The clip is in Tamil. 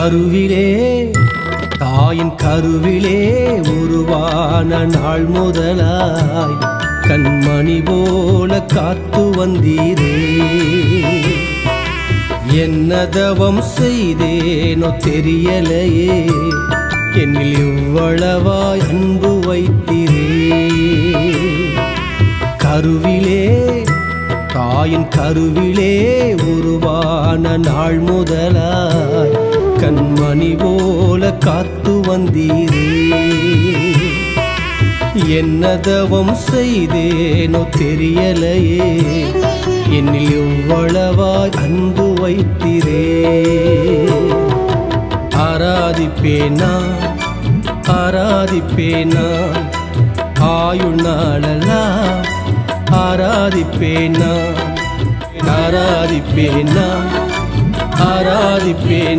கருவிலே தாயின் கருவிலே உருவான நாள் முதலாய் கண்மணி போல காத்து வந்தீரே. என்ன தவம் செய்தேனோ தெரியலையே, என்னில் இவ்வளவாய் அன்பு வைத்தீரே. கருவிலே தாயின் கருவிலே உருவான நாள் முதலாய் கண்மணி போல காத்து வந்தீரே. என்ன தவம் செய்தேனோ தெரியலையே, என்னில் இவ்வளவாய் அன்பு வைத்தீரே. ஆராதிப்பேனா ஆராதிப்பேனா ஆயுள் நாளெல்லாம் ஆராதிப்பேனா ஆராதிப்பேனா ஆராதிப்பேன்.